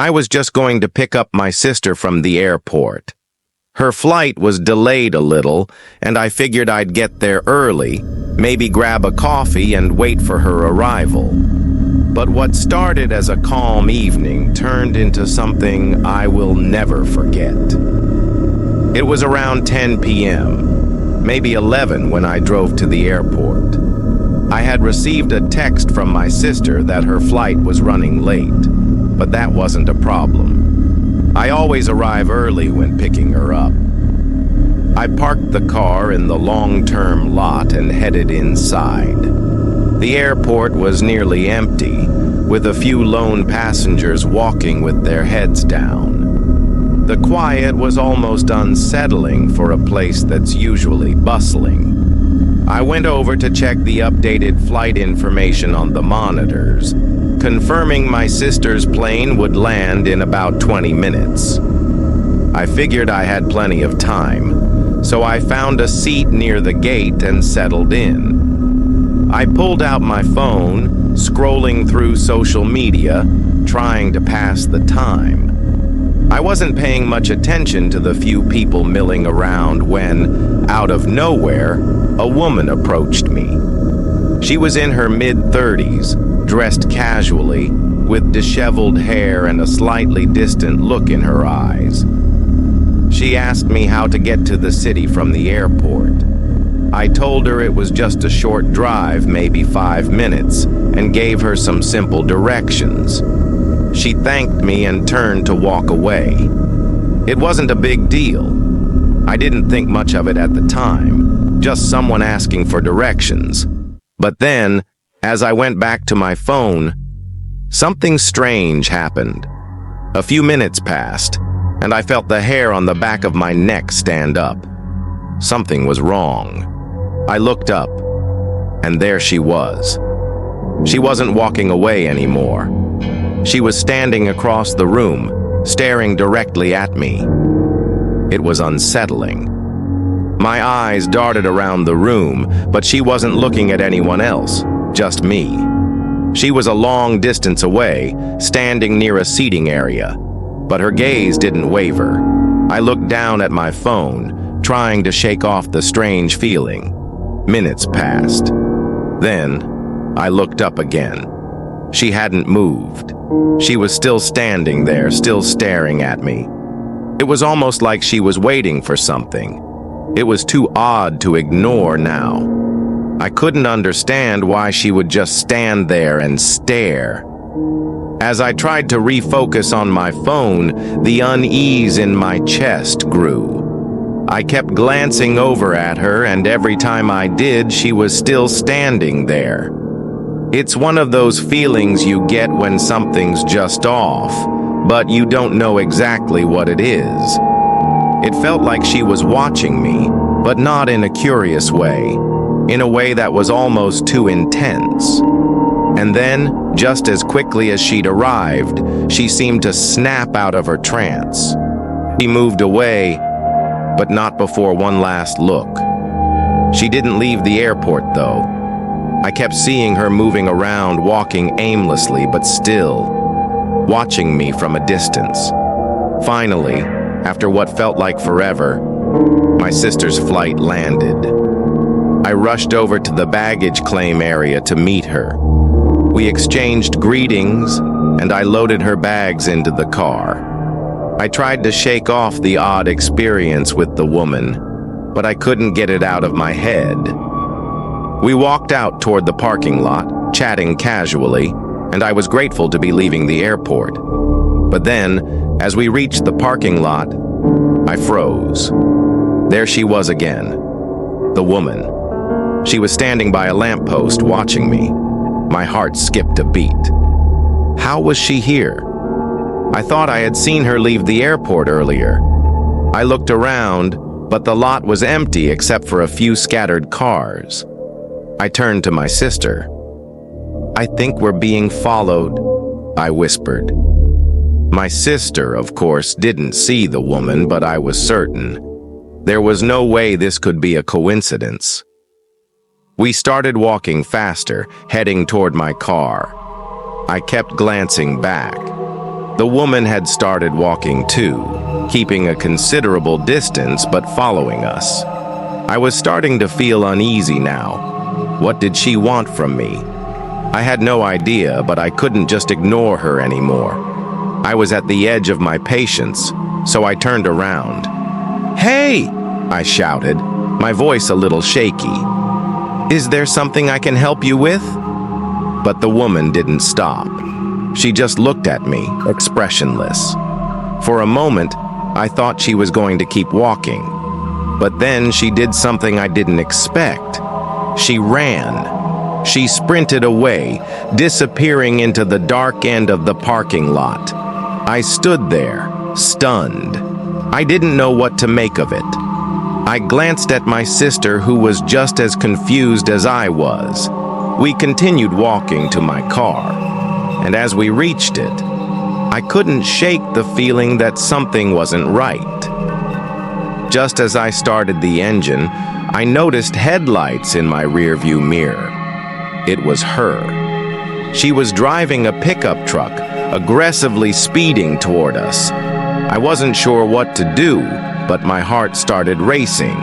I was just going to pick up my sister from the airport. Her flight was delayed a little, and I figured I'd get there early, maybe grab a coffee and wait for her arrival. But what started as a calm evening turned into something I will never forget. It was around 10 p.m., maybe 11 when I drove to the airport. I had received a text from my sister that her flight was running late, but that wasn't a problem. I always arrive early when picking her up. I parked the car in the long-term lot and headed inside. The airport was nearly empty, with a few lone passengers walking with their heads down. The quiet was almost unsettling for a place that's usually bustling. I went over to check the updated flight information on the monitors, confirming my sister's plane would land in about 20 minutes. I figured I had plenty of time, so I found a seat near the gate and settled in. I pulled out my phone, scrolling through social media, trying to pass the time. I wasn't paying much attention to the few people milling around when, out of nowhere, a woman approached me. She was in her mid-30s, dressed casually, with disheveled hair and a slightly distant look in her eyes. She asked me how to get to the city from the airport. I told her it was just a short drive, maybe 5 minutes, and gave her some simple directions. She thanked me and turned to walk away. It wasn't a big deal. I didn't think much of it at the time, just someone asking for directions. But then, as I went back to my phone, something strange happened. A few minutes passed, and I felt the hair on the back of my neck stand up. Something was wrong. I looked up, and there she was. She wasn't walking away anymore. She was standing across the room, staring directly at me. It was unsettling. My eyes darted around the room, but she wasn't looking at anyone else, just me. She was a long distance away, standing near a seating area, but her gaze didn't waver. I looked down at my phone, trying to shake off the strange feeling. Minutes passed. Then, I looked up again. She hadn't moved. She was still standing there, still staring at me. It was almost like she was waiting for something. It was too odd to ignore now. I couldn't understand why she would just stand there and stare. As I tried to refocus on my phone, the unease in my chest grew. I kept glancing over at her, and every time I did, she was still standing there. It's one of those feelings you get when something's just off, but you don't know exactly what it is. It felt like she was watching me, but not in a curious way, in a way that was almost too intense. And then, just as quickly as she'd arrived, she seemed to snap out of her trance. She moved away, but not before one last look. She didn't leave the airport, though. I kept seeing her moving around, walking aimlessly, but still, watching me from a distance. Finally, after what felt like forever, my sister's flight landed. I rushed over to the baggage claim area to meet her. We exchanged greetings, and I loaded her bags into the car. I tried to shake off the odd experience with the woman, but I couldn't get it out of my head. We walked out toward the parking lot, chatting casually, and I was grateful to be leaving the airport. But then, as we reached the parking lot, I froze. There she was again, the woman. She was standing by a lamppost watching me. My heart skipped a beat. How was she here? I thought I had seen her leave the airport earlier. I looked around, but the lot was empty except for a few scattered cars. I turned to my sister. "I think we're being followed," I whispered. My sister, of course, didn't see the woman, but I was certain. There was no way this could be a coincidence. We started walking faster, heading toward my car. I kept glancing back. The woman had started walking too, keeping a considerable distance but following us. I was starting to feel uneasy now. What did she want from me? I had no idea, but I couldn't just ignore her anymore. I was at the edge of my patience, so I turned around. "Hey!" I shouted, my voice a little shaky. "Is there something I can help you with?" But the woman didn't stop. She just looked at me, expressionless. For a moment, I thought she was going to keep walking. But then she did something I didn't expect. She ran. She sprinted away, disappearing into the dark end of the parking lot. I stood there, stunned. I didn't know what to make of it. I glanced at my sister, who was just as confused as I was. We continued walking to my car, and as we reached it, I couldn't shake the feeling that something wasn't right. Just as I started the engine, I noticed headlights in my rearview mirror. It was her. She was driving a pickup truck, aggressively speeding toward us. I wasn't sure what to do, but my heart started racing.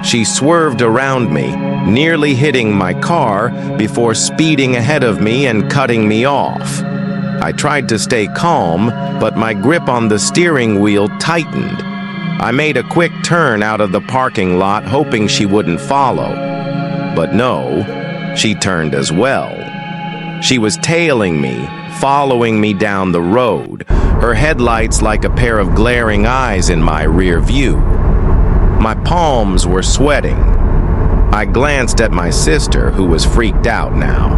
She swerved around me, nearly hitting my car before speeding ahead of me and cutting me off. I tried to stay calm, but my grip on the steering wheel tightened. I made a quick turn out of the parking lot, hoping she wouldn't follow. But no, she turned as well. She was tailing me, following me down the road, her headlights like a pair of glaring eyes in my rear view. My palms were sweating. I glanced at my sister, who was freaked out now.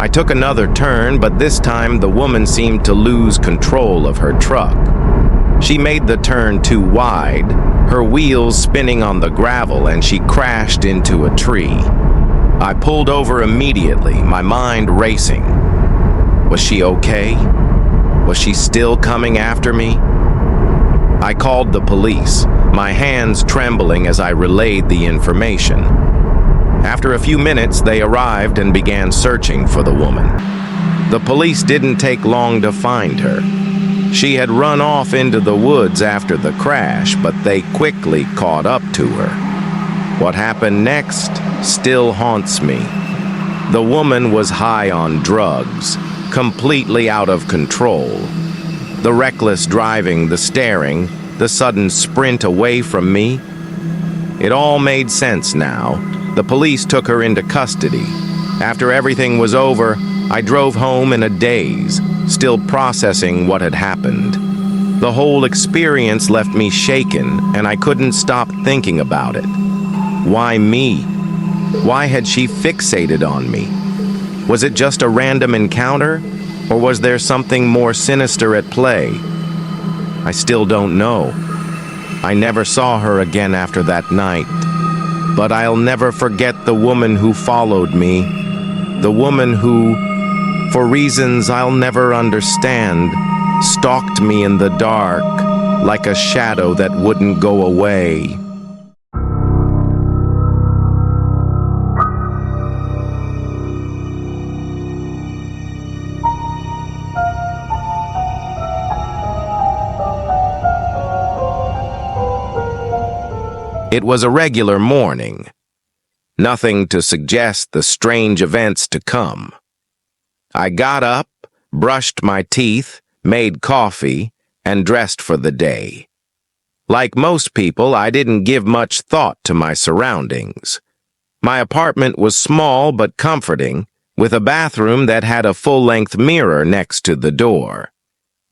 I took another turn, but this time the woman seemed to lose control of her truck. She made the turn too wide, her wheels spinning on the gravel, and she crashed into a tree. I pulled over immediately, my mind racing. Was she okay? Was she still coming after me? I called the police, my hands trembling as I relayed the information. After a few minutes, they arrived and began searching for the woman. The police didn't take long to find her. She had run off into the woods after the crash, but they quickly caught up to her. What happened next still haunts me. The woman was high on drugs, completely out of control. The reckless driving, the staring, the sudden sprint away from me. It all made sense now. The police took her into custody. After everything was over, I drove home in a daze, still processing what had happened. The whole experience left me shaken, and I couldn't stop thinking about it. Why me? Why had she fixated on me? Was it just a random encounter, or was there something more sinister at play? I still don't know. I never saw her again after that night. But I'll never forget the woman who followed me. The woman who, for reasons I'll never understand, stalked me in the dark like a shadow that wouldn't go away. It was a regular morning. Nothing to suggest the strange events to come. I got up, brushed my teeth, made coffee, and dressed for the day. Like most people, I didn't give much thought to my surroundings. My apartment was small but comforting, with a bathroom that had a full-length mirror next to the door.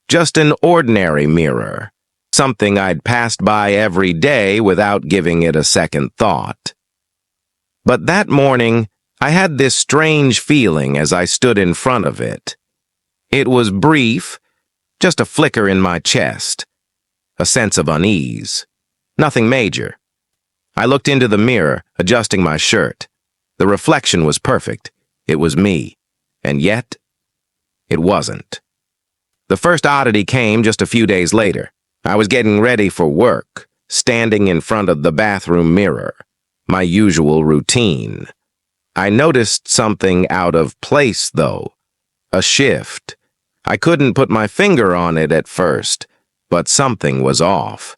Just an ordinary mirror. Something I'd passed by every day without giving it a second thought. But that morning, I had this strange feeling as I stood in front of it. It was brief, just a flicker in my chest, a sense of unease. Nothing major. I looked into the mirror, adjusting my shirt. The reflection was perfect. It was me. And yet, it wasn't. The first oddity came just a few days later. I was getting ready for work, standing in front of the bathroom mirror, my usual routine. I noticed something out of place, though. A shift. I couldn't put my finger on it at first, but something was off.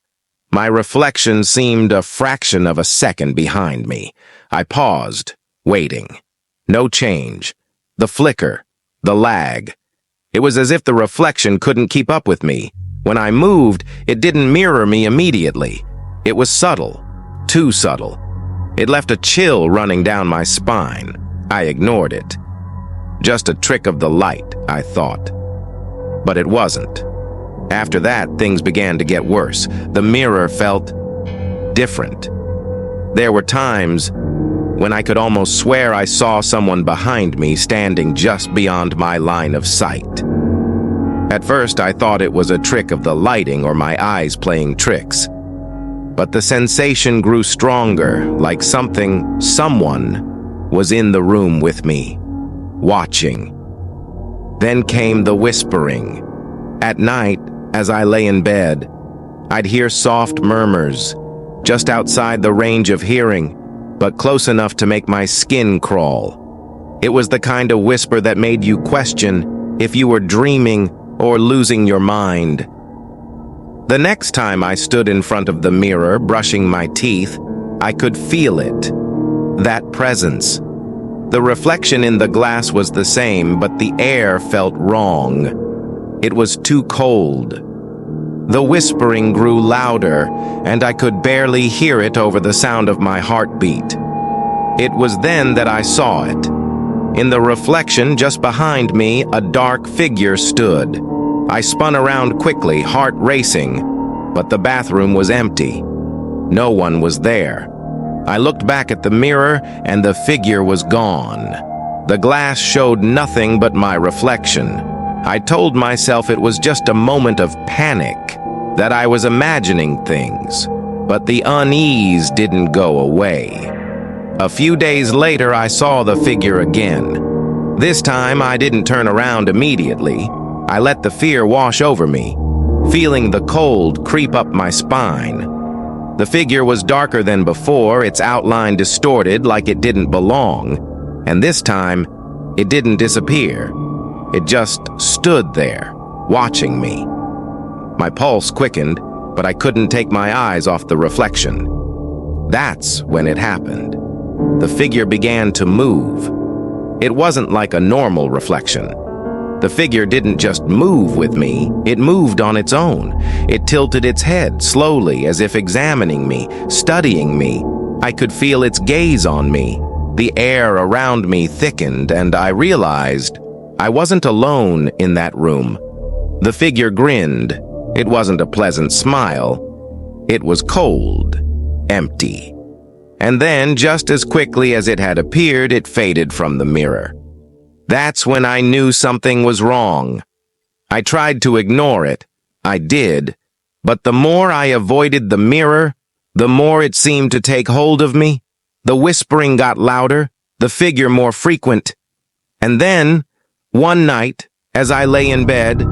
My reflection seemed a fraction of a second behind me. I paused, waiting. No change. The flicker. The lag. It was as if the reflection couldn't keep up with me. When I moved, it didn't mirror me immediately. It was subtle. Too subtle. It left a chill running down my spine. I ignored it. Just a trick of the light, I thought. But it wasn't. After that, things began to get worse. The mirror felt different. There were times when I could almost swear I saw someone behind me standing just beyond my line of sight. At first, I thought it was a trick of the lighting or my eyes playing tricks. But the sensation grew stronger, like someone was in the room with me, watching. Then came the whispering. At night, as I lay in bed, I'd hear soft murmurs, just outside the range of hearing, but close enough to make my skin crawl. It was the kind of whisper that made you question if you were dreaming or losing your mind. The next time I stood in front of the mirror, brushing my teeth, I could feel it. That presence. The reflection in the glass was the same, but the air felt wrong. It was too cold. The whispering grew louder, and I could barely hear it over the sound of my heartbeat. It was then that I saw it. In the reflection just behind me, a dark figure stood. I spun around quickly, heart racing, but the bathroom was empty. No one was there. I looked back at the mirror, and the figure was gone. The glass showed nothing but my reflection. I told myself it was just a moment of panic, that I was imagining things, but the unease didn't go away. A few days later, I saw the figure again. This time, I didn't turn around immediately. I let the fear wash over me, feeling the cold creep up my spine. The figure was darker than before, its outline distorted like it didn't belong, and this time, it didn't disappear. It just stood there, watching me. My pulse quickened, but I couldn't take my eyes off the reflection. That's when it happened. The figure began to move. It wasn't like a normal reflection. The figure didn't just move with me, it moved on its own. It tilted its head slowly, as if examining me, studying me. I could feel its gaze on me. The air around me thickened, and I realized I wasn't alone in that room. The figure grinned. It wasn't a pleasant smile. It was cold, empty. And then, just as quickly as it had appeared, it faded from the mirror. That's when I knew something was wrong. I tried to ignore it. I did. But the more I avoided the mirror, the more it seemed to take hold of me. The whispering got louder, the figure more frequent. And then, one night, as I lay in bed,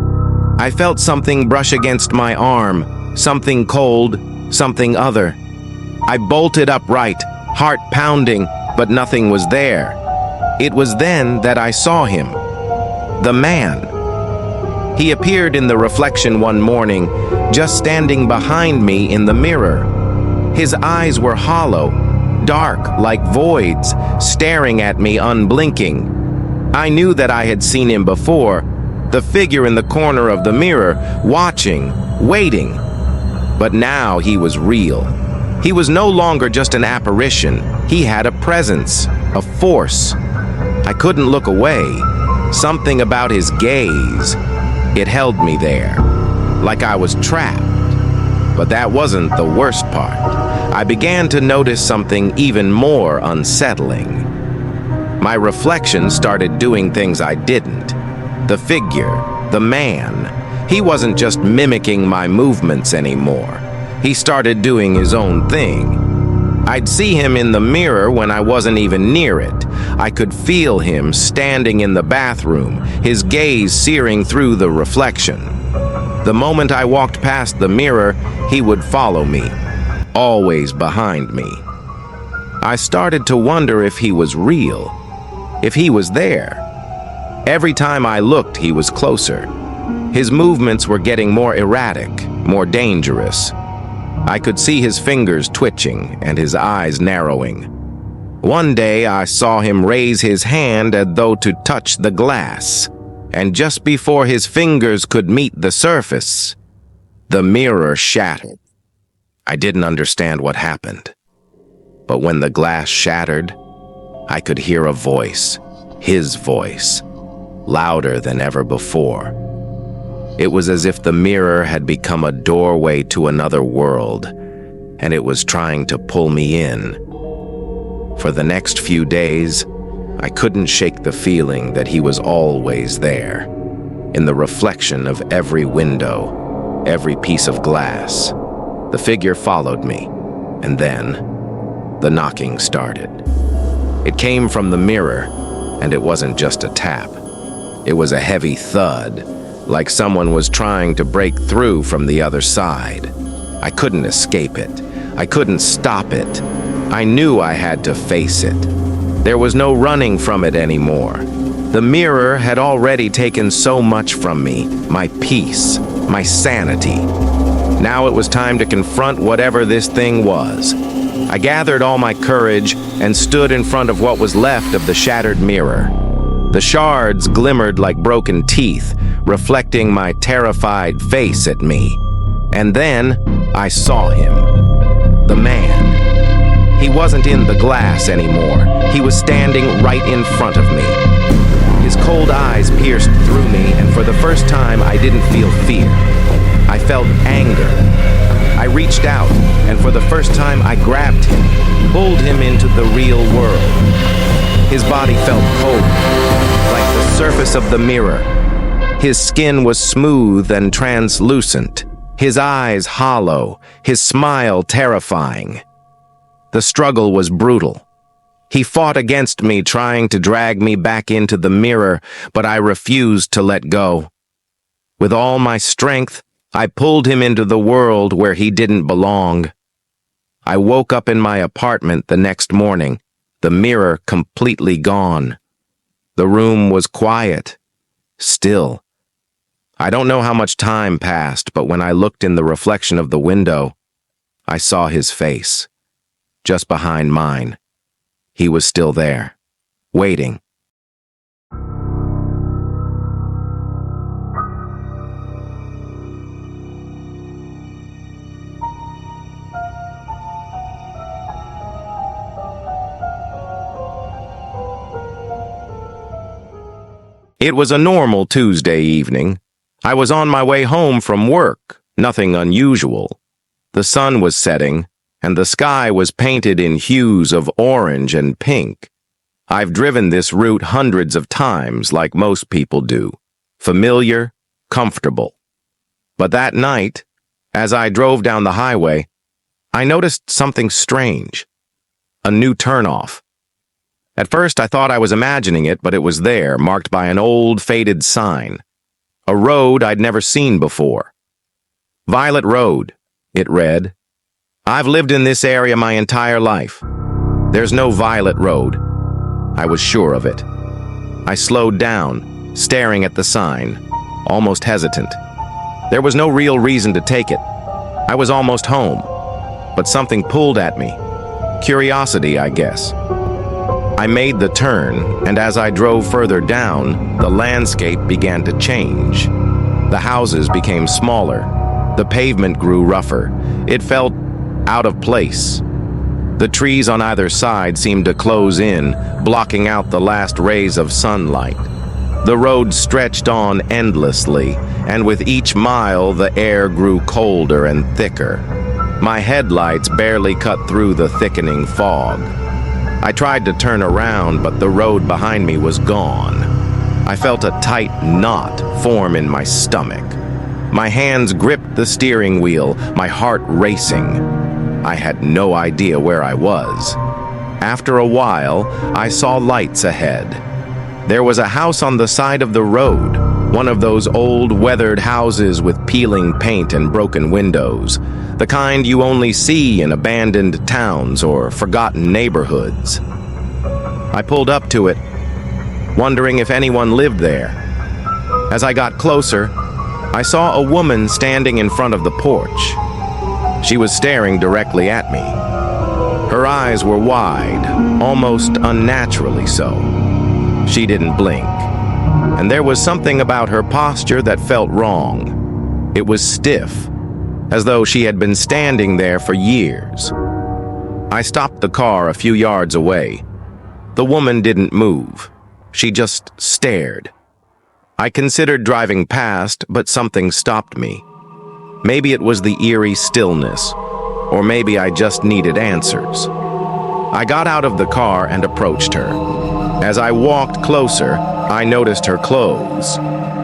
I felt something brush against my arm, something cold, something other. I bolted upright, heart pounding, but nothing was there. It was then that I saw him. The man. He appeared in the reflection one morning, just standing behind me in the mirror. His eyes were hollow, dark like voids, staring at me unblinking. I knew that I had seen him before, the figure in the corner of the mirror, watching, waiting. But now he was real. He was no longer just an apparition. He had a presence, a force. I couldn't look away. Something about his gaze. It held me there, like I was trapped. But that wasn't the worst part. I began to notice something even more unsettling. My reflection started doing things I didn't. The figure, the man, he wasn't just mimicking my movements anymore. He started doing his own thing. I'd see him in the mirror when I wasn't even near it. I could feel him standing in the bathroom, his gaze searing through the reflection. The moment I walked past the mirror, he would follow me, always behind me. I started to wonder if he was real, if he was there. Every time I looked, he was closer. His movements were getting more erratic, more dangerous. I could see his fingers twitching and his eyes narrowing. One day I saw him raise his hand as though to touch the glass, and just before his fingers could meet the surface, the mirror shattered. I didn't understand what happened, but when the glass shattered, I could hear a voice, his voice, louder than ever before. It was as if the mirror had become a doorway to another world, and it was trying to pull me in. For the next few days, I couldn't shake the feeling that he was always there, in the reflection of every window, every piece of glass. The figure followed me, and then the knocking started. It came from the mirror, and it wasn't just a tap. It was a heavy thud, like someone was trying to break through from the other side. I couldn't escape it. I couldn't stop it. I knew I had to face it. There was no running from it anymore. The mirror had already taken so much from me, my peace, my sanity. Now it was time to confront whatever this thing was. I gathered all my courage and stood in front of what was left of the shattered mirror. The shards glimmered like broken teeth, reflecting my terrified face at me. And then I saw him. The man. He wasn't in the glass anymore. He was standing right in front of me. His cold eyes pierced through me, and for the first time I didn't feel fear. I felt anger. I reached out, and for the first time I grabbed him, pulled him into the real world. His body felt cold, like the surface of the mirror. His skin was smooth and translucent, his eyes hollow, his smile terrifying. The struggle was brutal. He fought against me, trying to drag me back into the mirror, but I refused to let go. With all my strength, I pulled him into the world where he didn't belong. I woke up in my apartment the next morning, the mirror completely gone. The room was quiet, still. I don't know how much time passed, but when I looked in the reflection of the window, I saw his face, just behind mine. He was still there, waiting. It was a normal Tuesday evening. I was on my way home from work, nothing unusual. The sun was setting, and the sky was painted in hues of orange and pink. I've driven this route hundreds of times, like most people do. Familiar, comfortable. But that night, as I drove down the highway, I noticed something strange. A new turnoff. At first, I thought I was imagining it, but it was there, marked by an old, faded sign. A road I'd never seen before. Violet Road, it read. I've lived in this area my entire life. There's no Violet Road. I was sure of it. I slowed down, staring at the sign, almost hesitant. There was no real reason to take it. I was almost home, but something pulled at me. Curiosity, I guess. I made the turn, and as I drove further down, the landscape began to change. The houses became smaller. The pavement grew rougher. It felt out of place. The trees on either side seemed to close in, blocking out the last rays of sunlight. The road stretched on endlessly, and with each mile the air grew colder and thicker. My headlights barely cut through the thickening fog. I tried to turn around, but the road behind me was gone. I felt a tight knot form in my stomach. My hands gripped the steering wheel, my heart racing. I had no idea where I was. After a while, I saw lights ahead. There was a house on the side of the road, one of those old, weathered houses with peeling paint and broken windows, the kind you only see in abandoned towns or forgotten neighborhoods. I pulled up to it, wondering if anyone lived there. As I got closer, I saw a woman standing in front of the porch. She was staring directly at me. Her eyes were wide, almost unnaturally so. She didn't blink, and there was something about her posture that felt wrong. It was stiff, as though she had been standing there for years. I stopped the car a few yards away. The woman didn't move. She just stared. I considered driving past, but something stopped me. Maybe it was the eerie stillness, or maybe I just needed answers. I got out of the car and approached her. As I walked closer, I noticed her clothes,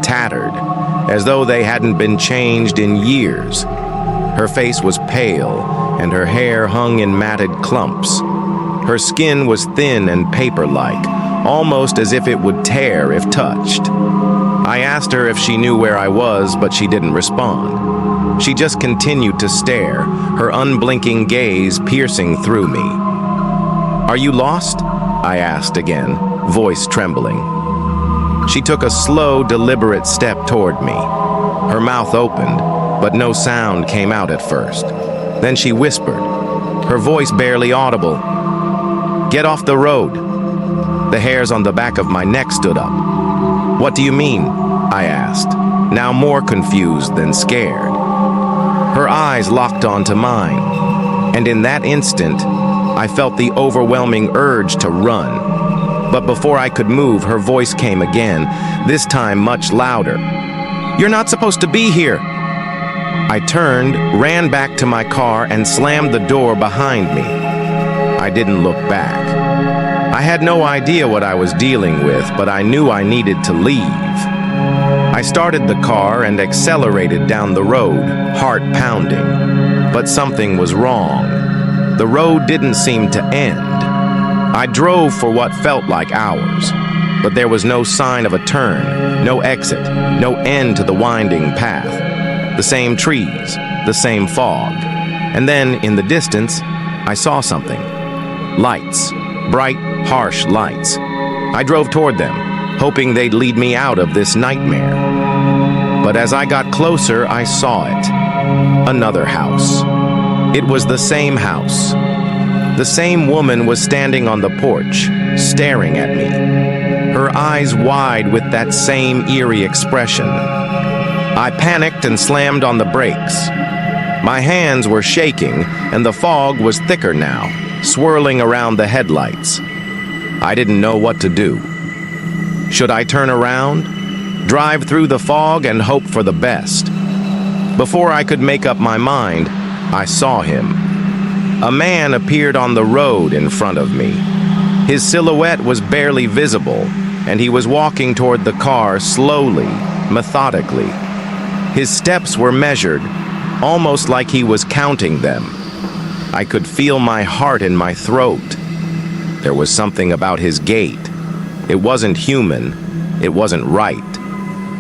tattered, as though they hadn't been changed in years. Her face was pale, and her hair hung in matted clumps. Her skin was thin and paper-like, almost as if it would tear if touched. I asked her if she knew where I was, but she didn't respond. She just continued to stare, her unblinking gaze piercing through me. "Are you lost?" I asked again, voice trembling. She took a slow, deliberate step toward me. Her mouth opened, but no sound came out at first. Then she whispered, her voice barely audible, "Get off the road." The hairs on the back of my neck stood up. "What do you mean?" I asked, now more confused than scared. Her eyes locked onto mine, and in that instant, I felt the overwhelming urge to run. But before I could move, her voice came again, this time much louder. "You're not supposed to be here." I turned, ran back to my car, and slammed the door behind me. I didn't look back. I had no idea what I was dealing with, but I knew I needed to leave. I started the car and accelerated down the road, heart pounding. But something was wrong. The road didn't seem to end. I drove for what felt like hours, but there was no sign of a turn, no exit, no end to the winding path. The same trees, the same fog. And then, in the distance, I saw something. Lights. Bright, harsh lights. I drove toward them, hoping they'd lead me out of this nightmare. But as I got closer, I saw it. Another house. It was the same house. The same woman was standing on the porch, staring at me. Her eyes wide with that same eerie expression. I panicked and slammed on the brakes. My hands were shaking, and the fog was thicker now, swirling around the headlights. I didn't know what to do. Should I turn around, drive through the fog, and hope for the best? Before I could make up my mind, I saw him. A man appeared on the road in front of me. His silhouette was barely visible, and he was walking toward the car slowly, methodically. His steps were measured, almost like he was counting them. I could feel my heart in my throat. There was something about his gait. It wasn't human. It wasn't right.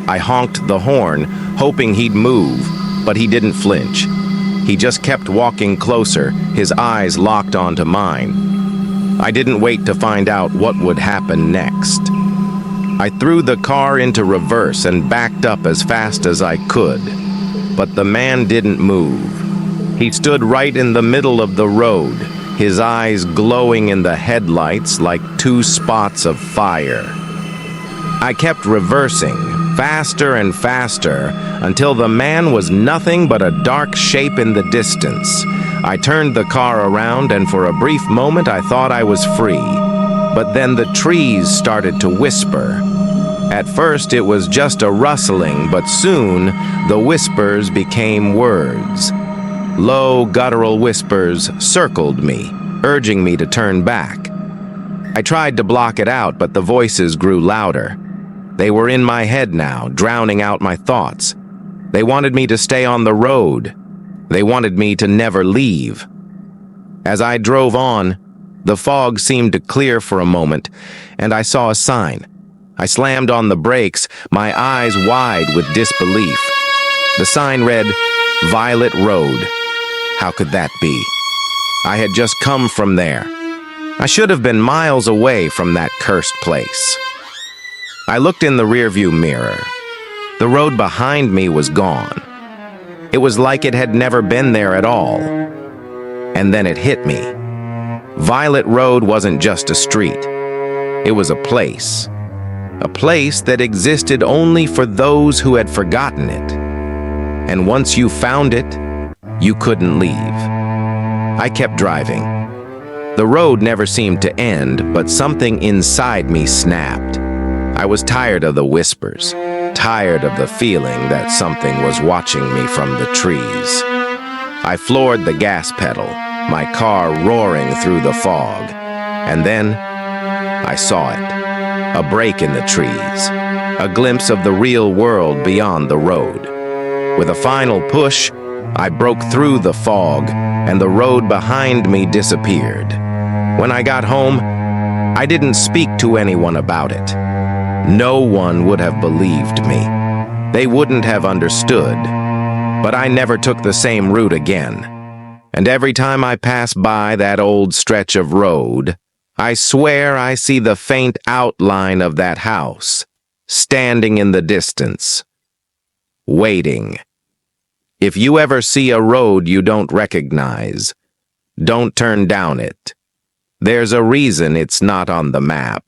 I honked the horn, hoping he'd move, but he didn't flinch. He just kept walking closer, his eyes locked onto mine. I didn't wait to find out what would happen next. I threw the car into reverse and backed up as fast as I could. But the man didn't move. He stood right in the middle of the road, his eyes glowing in the headlights like two spots of fire. I kept reversing, faster and faster, until the man was nothing but a dark shape in the distance. I turned the car around, and for a brief moment I thought I was free. But then the trees started to whisper. At first it was just a rustling, but soon the whispers became words. Low, guttural whispers circled me, urging me to turn back. I tried to block it out, but the voices grew louder. They were in my head now, drowning out my thoughts. They wanted me to stay on the road. They wanted me to never leave. As I drove on, the fog seemed to clear for a moment, and I saw a sign. I slammed on the brakes, my eyes wide with disbelief. The sign read, "Violet Road." How could that be? I had just come from there. I should have been miles away from that cursed place. I looked in the rearview mirror. The road behind me was gone. It was like it had never been there at all. And then it hit me. Violet Road wasn't just a street. It was a place. A place that existed only for those who had forgotten it. And once you found it, you couldn't leave. I kept driving. The road never seemed to end, but something inside me snapped. I was tired of the whispers, tired of the feeling that something was watching me from the trees. I floored the gas pedal, my car roaring through the fog. And then I saw it. A break in the trees. A glimpse of the real world beyond the road. With a final push, I broke through the fog, and the road behind me disappeared. When I got home, I didn't speak to anyone about it. No one would have believed me. They wouldn't have understood. But I never took the same route again. And every time I pass by that old stretch of road, I swear I see the faint outline of that house, standing in the distance, waiting. If you ever see a road you don't recognize, don't turn down it. There's a reason it's not on the map.